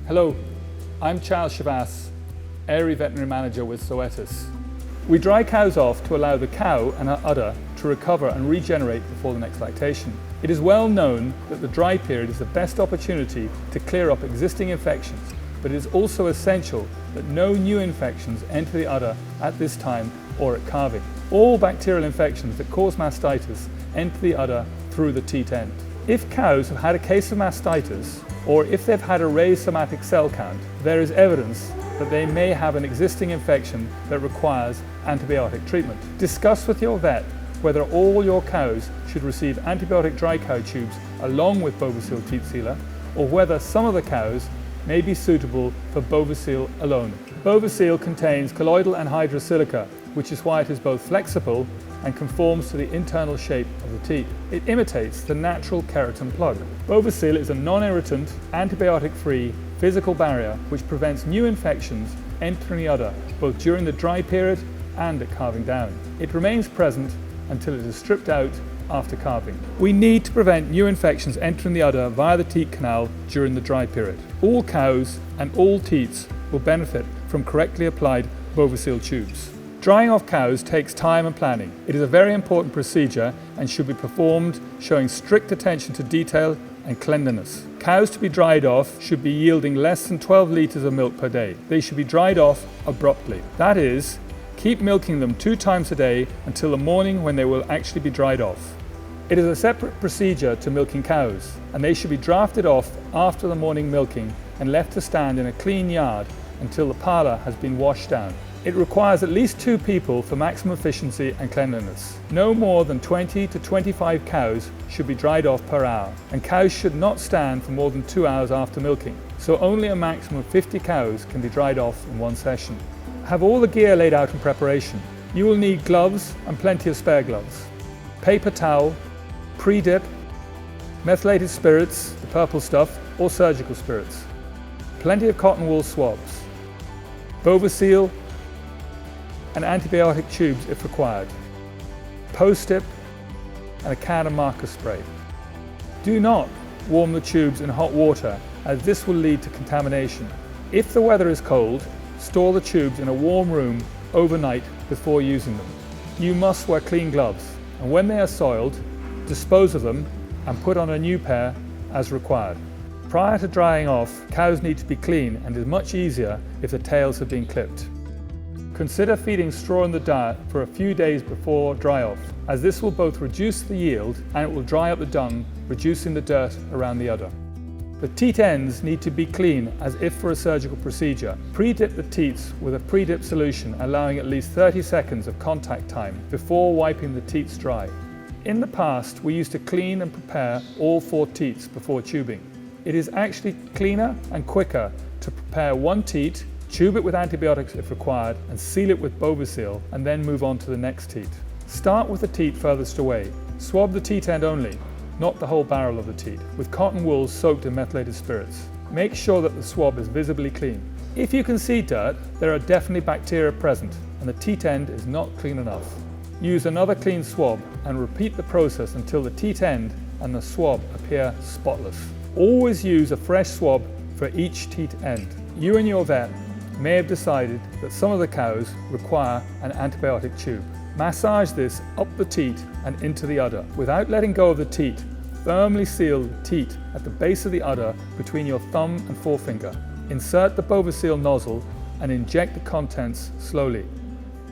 Hello, I'm Charles Shavas, Area Veterinary Manager with Zoetis. We dry cows off to allow the cow and her udder to recover and regenerate before the next lactation. It is well known that the dry period is the best opportunity to clear up existing infections, but it is also essential that no new infections enter the udder at this time or at calving. All bacterial infections that cause mastitis enter the udder through the teat end. If cows have had a case of mastitis, or if they've had a raised somatic cell count, there is evidence that they may have an existing infection that requires antibiotic treatment. Discuss with your vet whether all your cows should receive antibiotic dry cow tubes along with Boviseal teat sealer, or whether some of the cows may be suitable for Boviseal alone. Boviseal contains colloidal anhydrous silica, which is why it is both flexible and conforms to the internal shape of the teat. It imitates the natural keratin plug. Boviseal is a non-irritant, antibiotic-free physical barrier which prevents new infections entering the udder both during the dry period and at calving down. It remains present until it is stripped out after calving. We need to prevent new infections entering the udder via the teat canal during the dry period. All cows and all teats will benefit from correctly applied Boviseal tubes. Drying off cows takes time and planning. It is a very important procedure and should be performed showing strict attention to detail and cleanliness. Cows to be dried off should be yielding less than 12 litres of milk per day. They should be dried off abruptly. That is, keep milking them 2 times a day until the morning when they will actually be dried off. It is a separate procedure to milking cows, and they should be drafted off after the morning milking and left to stand in a clean yard until the parlour has been washed down. It requires at least 2 people for maximum efficiency and cleanliness. No more than 20 to 25 cows should be dried off per hour, and cows should not stand for more than 2 hours after milking, so only a maximum of 50 cows can be dried off in one session. Have all the gear laid out in preparation. You will need gloves and plenty of spare gloves, paper towel, pre-dip, methylated spirits, the purple stuff, or surgical spirits, plenty of cotton wool swabs, Boviseal and antibiotic tubes if required, post-dip and a can of marker spray. Do not warm the tubes in hot water as this will lead to contamination. If the weather is cold, store the tubes in a warm room overnight before using them. You must wear clean gloves, and when they are soiled, dispose of them and put on a new pair as required. Prior to drying off, cows need to be clean, and it is much easier if the tails have been clipped. Consider feeding straw in the diet for a few days before dry off, as this will both reduce the yield and it will dry up the dung, reducing the dirt around the udder. The teat ends need to be clean as if for a surgical procedure. Pre-dip the teats with a pre-dip solution, allowing at least 30 seconds of contact time before wiping the teats dry. In the past, we used to clean and prepare all 4 teats before tubing. It is actually cleaner and quicker to prepare 1 teat, tube it with antibiotics if required, and seal it with Boviseal, and then move on to the next teat. Start with the teat furthest away. Swab the teat end only, not the whole barrel of the teat, with cotton wool soaked in methylated spirits. Make sure that the swab is visibly clean. If you can see dirt, there are definitely bacteria present, and the teat end is not clean enough. Use another clean swab and repeat the process until the teat end and the swab appear spotless. Always use a fresh swab for each teat end. You and your vet may have decided that some of the cows require an antibiotic tube. Massage this up the teat and into the udder. Without letting go of the teat, firmly seal the teat at the base of the udder between your thumb and forefinger. Insert the Boviseal nozzle and inject the contents slowly.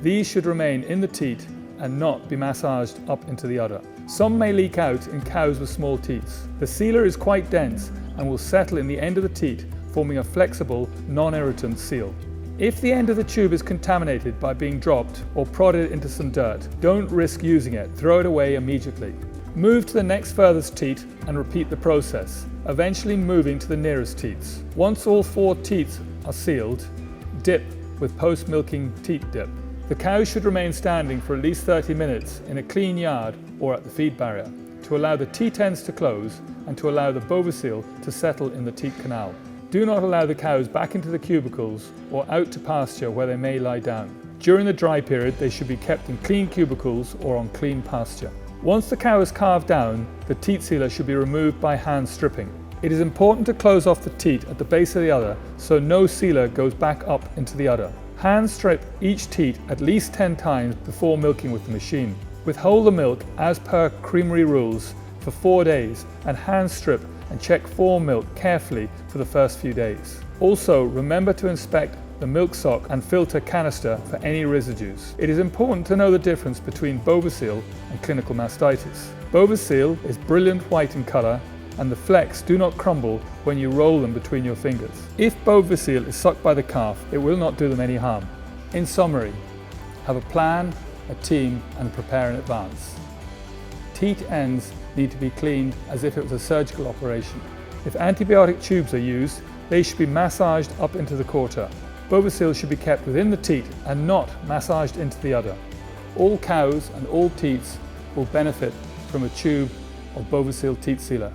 These should remain in the teat and not be massaged up into the udder. Some may leak out in cows with small teats. The sealer is quite dense and will settle in the end of the teat, forming a flexible, non-irritant seal. If the end of the tube is contaminated by being dropped or prodded into some dirt, don't risk using it, throw it away immediately. Move to the next furthest teat and repeat the process, eventually moving to the nearest teats. Once all 4 teats are sealed, dip with post-milking teat dip. The cows should remain standing for at least 30 minutes in a clean yard or at the feed barrier to allow the teat ends to close and to allow the Boviseal to settle in the teat canal. Do not allow the cows back into the cubicles or out to pasture where they may lie down. During the dry period, they should be kept in clean cubicles or on clean pasture. Once the cow is calved down, the teat sealer should be removed by hand stripping. It is important to close off the teat at the base of the udder so no sealer goes back up into the udder. Hand strip each teat at least 10 times before milking with the machine. Withhold the milk as per creamery rules for 4 days and hand strip and check form milk carefully for the first few days. Also, remember to inspect the milk sock and filter canister for any residues. It is important to know the difference between Boviseal and clinical mastitis. Boviseal is brilliant white in colour and the flecks do not crumble when you roll them between your fingers. If Boviseal is sucked by the calf, it will not do them any harm. In summary, have a plan, a team and prepare in advance. Teat ends need to be cleaned as if it was a surgical operation. If antibiotic tubes are used, they should be massaged up into the quarter. Boviseal should be kept within the teat and not massaged into the udder. All cows and all teats will benefit from a tube of Boviseal teat sealer.